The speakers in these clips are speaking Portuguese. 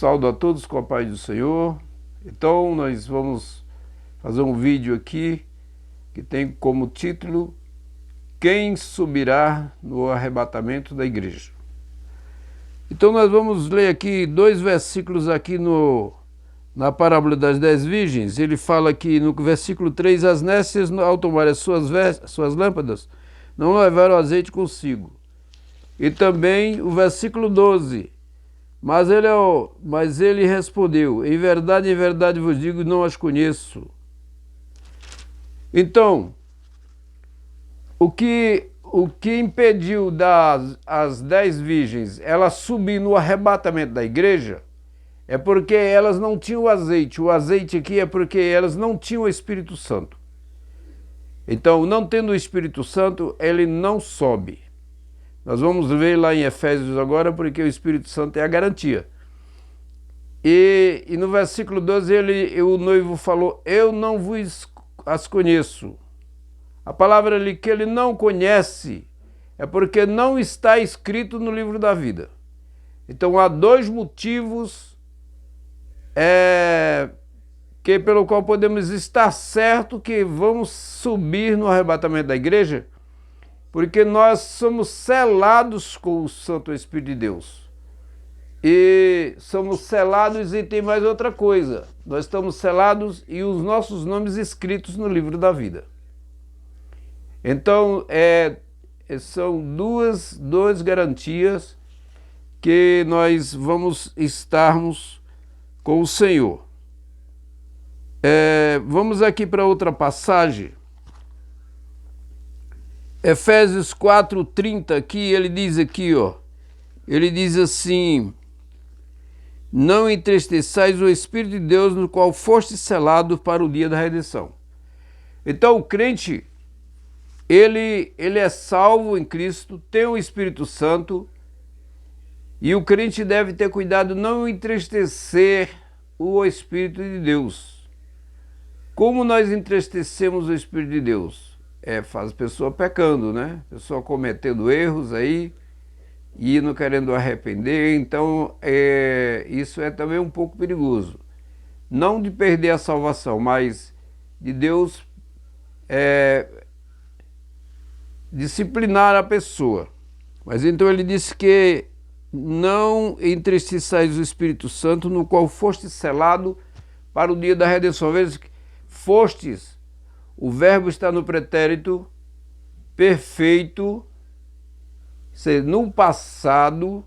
Saúdo a todos com a paz do Senhor. Então nós vamos fazer um vídeo aqui que tem como título: Quem subirá no arrebatamento da igreja? Então nós vamos ler aqui dois versículos aqui na parábola das 10 virgens. Ele fala aqui no versículo 3: as nécias, ao tomarem as suas lâmpadas, não levaram azeite consigo. E também o versículo 12: mas ele respondeu: em verdade vos digo, não as conheço. Então, o que impediu as 10 virgens elas subir no arrebatamento da igreja é porque elas não tinham azeite. O azeite aqui é porque elas não tinham o Espírito Santo. Então, não tendo o Espírito Santo, ele não sobe. Nós vamos ver lá em Efésios agora, porque o Espírito Santo é a garantia. E no versículo 12, o noivo falou: eu não vos as conheço. A palavra ali que ele não conhece é porque não está escrito no livro da vida. Então há dois motivos pelo qual podemos estar certo que vamos subir no arrebatamento da igreja, porque nós somos selados com o Santo Espírito de Deus. E somos selados e tem mais outra coisa. Nós estamos selados e os nossos nomes escritos no livro da vida. Então, são duas garantias que nós vamos estarmos com o Senhor. Vamos aqui para outra passagem. Efésios 4:30 aqui, ele diz aqui, ele diz assim: não entristeçais o Espírito de Deus, no qual foste selado para o dia da redenção. Então o crente, ele é salvo em Cristo, tem o Espírito Santo, e o crente deve ter cuidado não entristecer o Espírito de Deus. Como nós entristecemos o Espírito de Deus? Faz a pessoa pecando, né? A pessoa cometendo erros aí e não querendo arrepender. Então, isso é também um pouco perigoso. Não de perder a salvação, mas de Deus disciplinar a pessoa. Mas então ele disse que não entristeçais o Espírito Santo, no qual foste selado para o dia da redenção. Veja que fostes, o verbo está no pretérito perfeito. No passado,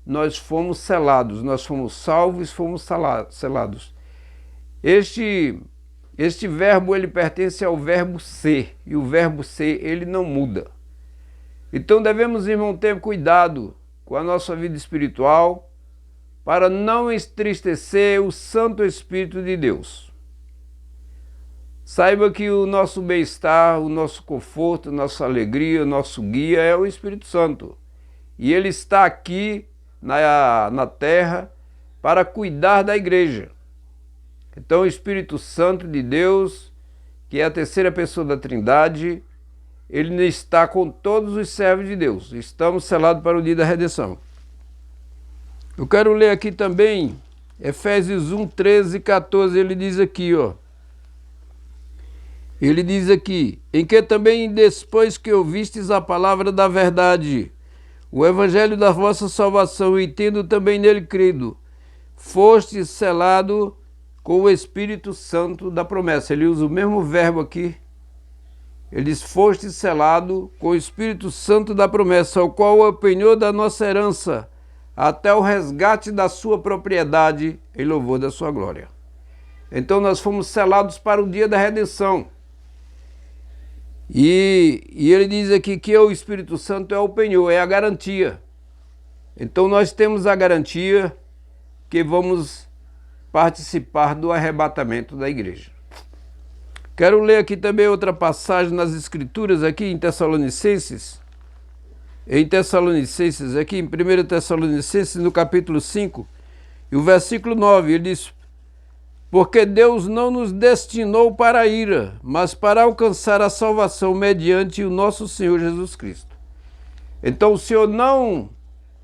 nós fomos selados, nós fomos salvos, fomos selados. Este verbo, ele pertence ao verbo ser, e o verbo ser, ele não muda. Então devemos, irmão, ter cuidado com a nossa vida espiritual para não entristecer o Santo Espírito de Deus. Saiba que o nosso bem-estar, o nosso conforto, a nossa alegria, o nosso guia é o Espírito Santo. E ele está aqui na terra para cuidar da igreja. Então o Espírito Santo de Deus, que é a terceira pessoa da Trindade, ele está com todos os servos de Deus. Estamos selados para o dia da redenção. Eu quero ler aqui também Efésios 1, 13 e 14, ele diz aqui, ele diz aqui: em que também depois que ouvistes a palavra da verdade, o evangelho da vossa salvação, e tendo também nele crido, foste selado com o Espírito Santo da promessa. Ele usa o mesmo verbo aqui. Ele diz: foste selado com o Espírito Santo da promessa, o qual é o penhor da nossa herança, até o resgate da sua propriedade, em louvor da sua glória. Então nós fomos selados para o dia da redenção. E ele diz aqui que o Espírito Santo é o penhor, é a garantia. Então nós temos a garantia que vamos participar do arrebatamento da igreja. Quero ler aqui também outra passagem nas Escrituras, aqui em Tessalonicenses. Em Tessalonicenses, aqui em 1 Tessalonicenses, no capítulo 5, e o versículo 9, ele diz: porque Deus não nos destinou para a ira, mas para alcançar a salvação mediante o nosso Senhor Jesus Cristo. Então o Senhor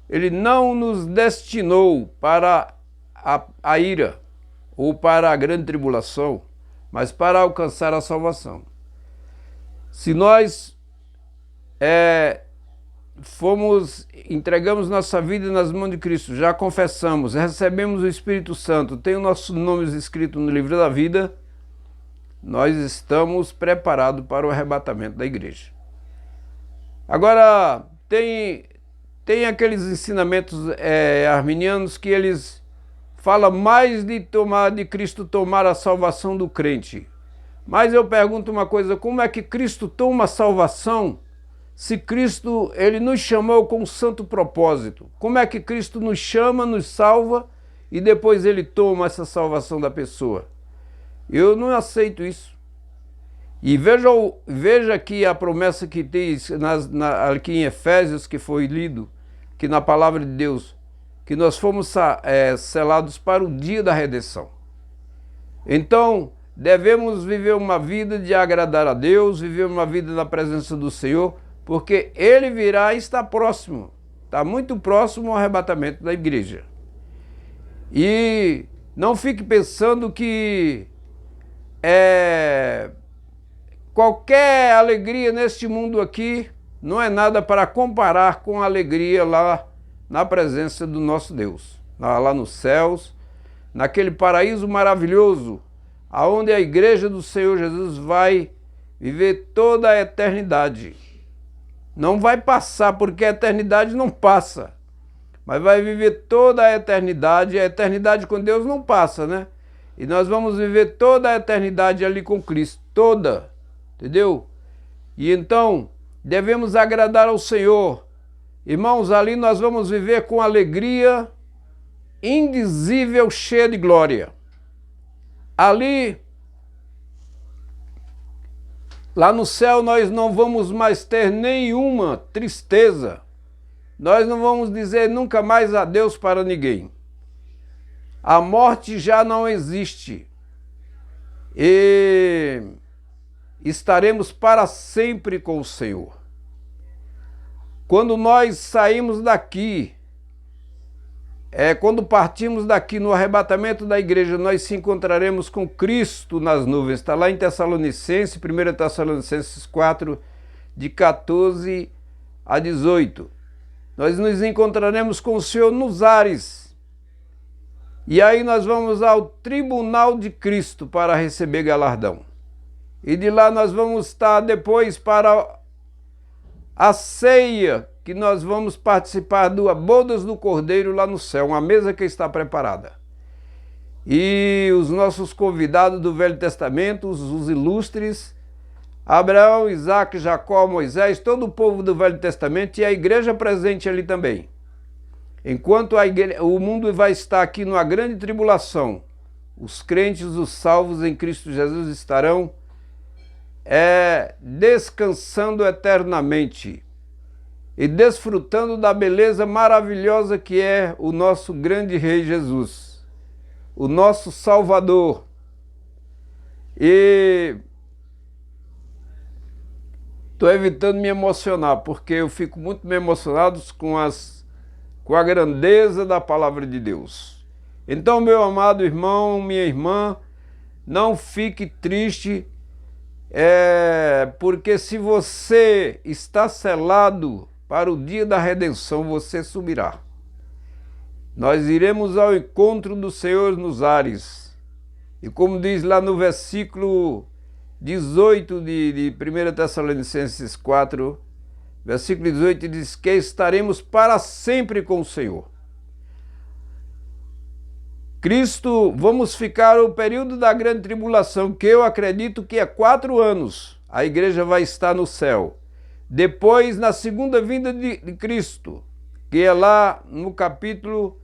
ele não nos destinou para a ira ou para a grande tribulação, mas para alcançar a salvação. Se nós entregamos nossa vida nas mãos de Cristo, já confessamos, recebemos o Espírito Santo, tem os nossos nomes escritos no livro da vida, nós estamos preparados para o arrebatamento da igreja. Agora, tem aqueles ensinamentos arminianos que eles falam mais de Cristo tomar a salvação do crente. Mas eu pergunto uma coisa, como é que Cristo toma a salvação se Cristo ele nos chamou com um santo propósito? Como é que Cristo nos chama, nos salva e depois ele toma essa salvação da pessoa? Eu não aceito isso. E veja aqui a promessa que tem aqui em Efésios, que foi lido, que na palavra de Deus, que nós fomos selados para o dia da redenção. Então, devemos viver uma vida de agradar a Deus, viver uma vida na presença do Senhor, porque Ele virá e está próximo, está muito próximo ao arrebatamento da igreja. E não fique pensando que qualquer alegria neste mundo aqui não é nada para comparar com a alegria lá na presença do nosso Deus, lá nos céus, naquele paraíso maravilhoso, aonde a igreja do Senhor Jesus vai viver toda a eternidade. Não vai passar, porque a eternidade não passa, mas vai viver toda a eternidade com Deus não passa, né? E nós vamos viver toda a eternidade ali com Cristo, toda, entendeu? E então, devemos agradar ao Senhor. Irmãos, ali nós vamos viver com alegria indizível, cheia de glória. Ali, lá no céu, nós não vamos mais ter nenhuma tristeza. Nós não vamos dizer nunca mais adeus para ninguém. A morte já não existe. E estaremos para sempre com o Senhor. Quando nós saímos daqui, quando partimos daqui no arrebatamento da igreja, nós se encontraremos com Cristo nas nuvens. Está lá em Tessalonicenses, 1 Tessalonicenses 4, de 14 a 18. Nós nos encontraremos com o Senhor nos ares. E aí nós vamos ao tribunal de Cristo para receber galardão. E de lá nós vamos estar depois para a ceia, que nós vamos participar do bodas do Cordeiro lá no céu, uma mesa que está preparada. E os nossos convidados do Velho Testamento, os ilustres, Abraão, Isaac, Jacó, Moisés, todo o povo do Velho Testamento e a igreja presente ali também. Enquanto o mundo vai estar aqui numa grande tribulação, os crentes, os salvos em Cristo Jesus estarão descansando eternamente e desfrutando da beleza maravilhosa que é o nosso grande Rei Jesus, o nosso Salvador. E estou evitando me emocionar, porque eu fico muito me emocionado com a grandeza da palavra de Deus. Então, meu amado irmão, minha irmã, não fique triste, porque se você está selado para o dia da redenção, você subirá. Nós iremos ao encontro do Senhor nos ares. E como diz lá no versículo 18 de 1 Tessalonicenses 4, versículo 18, diz que estaremos para sempre com o Senhor. Cristo, vamos ficar o período da grande tribulação, que eu acredito que é 4 anos. A igreja vai estar no céu. Depois, na segunda vinda de Cristo, que é lá no capítulo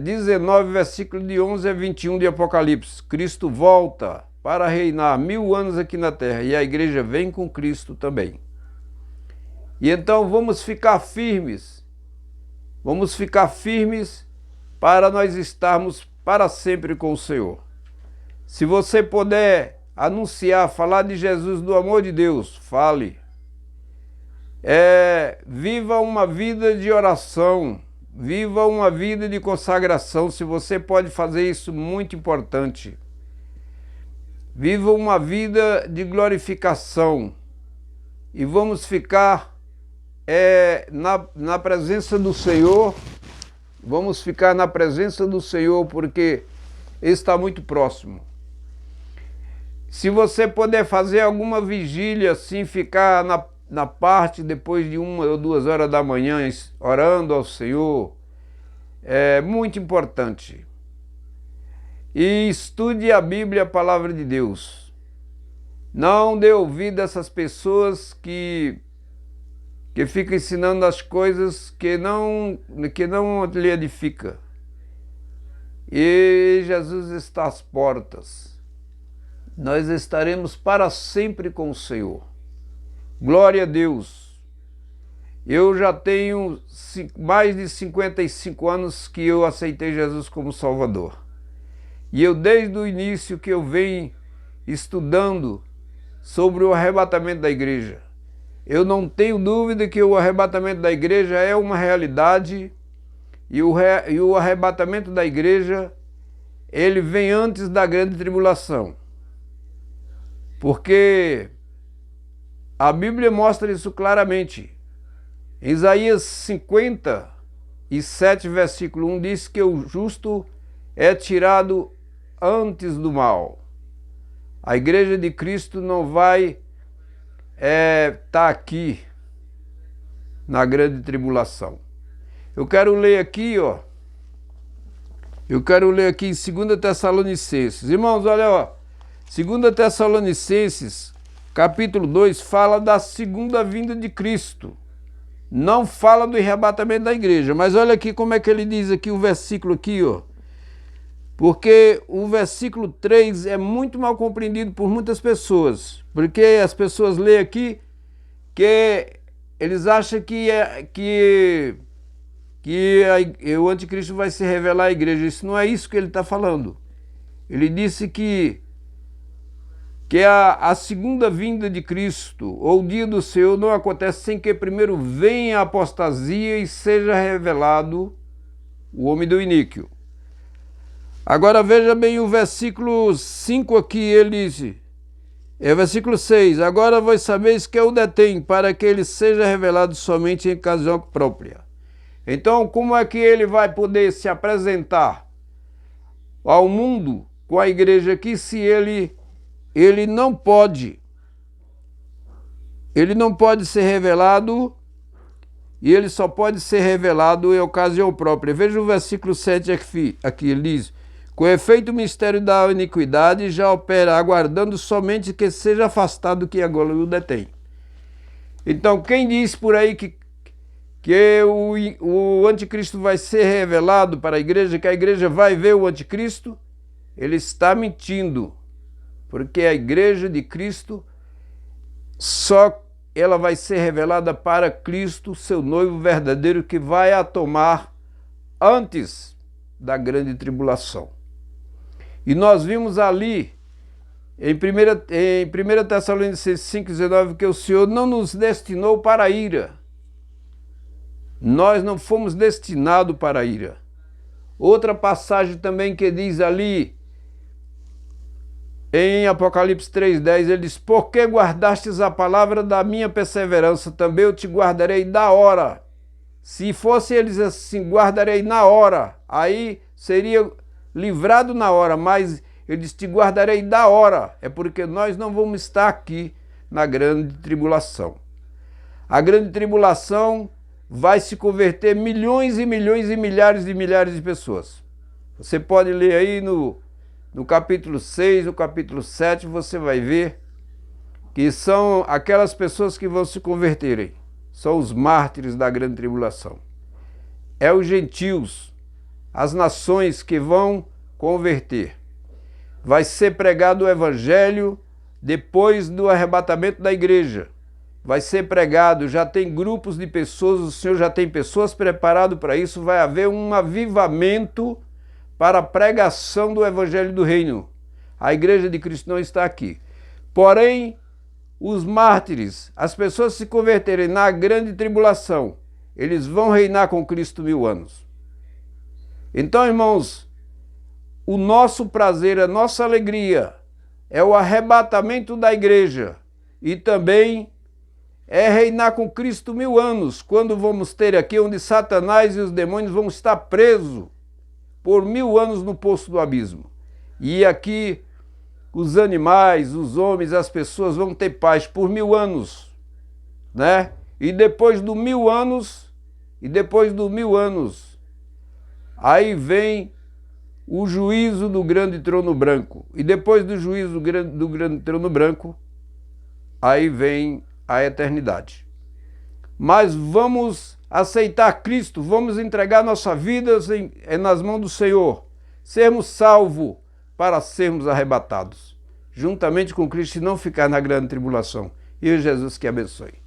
19, versículo de 11 a 21 de Apocalipse. Cristo volta para reinar 1000 anos aqui na terra e a igreja vem com Cristo também. E então vamos ficar firmes para nós estarmos para sempre com o Senhor. Se você puder anunciar, falar de Jesus, do amor de Deus, fale. Viva uma vida de oração, viva uma vida de consagração. Se você pode fazer isso, muito importante. Viva uma vida de glorificação. E vamos ficar na presença do Senhor. Vamos ficar na presença do Senhor, porque Ele está muito próximo. Se você puder fazer alguma vigília assim, ficar na parte depois de 1 ou 2 horas da manhã orando ao Senhor, é muito importante. E estude a Bíblia, a palavra de Deus. Não dê ouvido a essas pessoas que ficam ensinando as coisas que não lhe edificam. E Jesus está às portas. Nós estaremos para sempre com o Senhor. Glória a Deus. Eu já tenho mais de 55 anos que eu aceitei Jesus como Salvador. E eu, desde o início que eu venho estudando sobre o arrebatamento da igreja, eu não tenho dúvida que o arrebatamento da igreja é uma realidade, e o arrebatamento da igreja, ele vem antes da grande tribulação. Porque a Bíblia mostra isso claramente. Em Isaías 57, versículo 1, diz que o justo é tirado antes do mal. A igreja de Cristo não vai estar aqui na grande tribulação. Eu quero ler aqui, em 2 Tessalonicenses. Irmãos, olha, 2 Tessalonicenses, capítulo 2, fala da segunda vinda de Cristo. Não fala do arrebatamento da igreja, mas olha aqui como é que ele diz aqui o versículo aqui, porque o versículo 3 é muito mal compreendido por muitas pessoas, porque as pessoas leem aqui que eles acham que o anticristo vai se revelar à igreja. Isso não é isso que ele está falando. Ele disse que a segunda vinda de Cristo, ou o dia do Senhor, não acontece sem que primeiro venha a apostasia e seja revelado o homem do iníquo. Agora veja bem o versículo 5 aqui, ele diz, versículo 6, agora vós sabeis que eu detém, para que ele seja revelado somente em ocasião própria. Então, como é que ele vai poder se apresentar ao mundo com a igreja aqui se ele não pode ser revelado, e ele só pode ser revelado em ocasião própria. Veja o versículo 7 aqui, ele diz, com efeito o mistério da iniquidade já opera, aguardando somente que seja afastado que agora o detém. Então, quem diz por aí que o anticristo vai ser revelado para a igreja, que a igreja vai ver o anticristo, ele está mentindo. Porque a igreja de Cristo, só ela vai ser revelada para Cristo, seu noivo verdadeiro, que vai a tomar antes da grande tribulação. E nós vimos ali, em 1 Tessalonicenses 5,19, que o Senhor não nos destinou para a ira. Nós não fomos destinados para a ira. Outra passagem também que diz ali, em Apocalipse 3,10, ele diz, porque guardastes a palavra da minha perseverança, também eu te guardarei da hora. Se fosse eles assim, guardarei na hora, aí seria livrado na hora, mas ele diz, te guardarei da hora. É porque nós não vamos estar aqui na grande tribulação. A grande tribulação vai se converter milhões e milhões e milhares de pessoas. Você pode ler aí no capítulo 6, no capítulo 7, você vai ver que são aquelas pessoas que vão se converterem. São os mártires da grande tribulação. É os gentios, as nações que vão converter. Vai ser pregado o evangelho depois do arrebatamento da igreja. Vai ser pregado, já tem grupos de pessoas, o Senhor já tem pessoas preparadas para isso, vai haver um avivamento para a pregação do Evangelho do Reino. A igreja de Cristo não está aqui. Porém, os mártires, as pessoas se converterem na grande tribulação, eles vão reinar com Cristo 1000 anos. Então, irmãos, o nosso prazer, a nossa alegria é o arrebatamento da igreja e também é reinar com Cristo 1000 anos, quando vamos ter aqui onde Satanás e os demônios vão estar presos por 1000 anos no poço do abismo. E aqui os animais, os homens, as pessoas vão ter paz por 1000 anos, né? E depois dos 1000 anos, aí vem o juízo do grande trono branco. E depois do juízo do grande trono branco, aí vem a eternidade. Mas vamos aceitar Cristo, vamos entregar nossa vida nas mãos do Senhor, sermos salvos para sermos arrebatados, juntamente com Cristo e não ficar na grande tribulação. E Jesus que abençoe.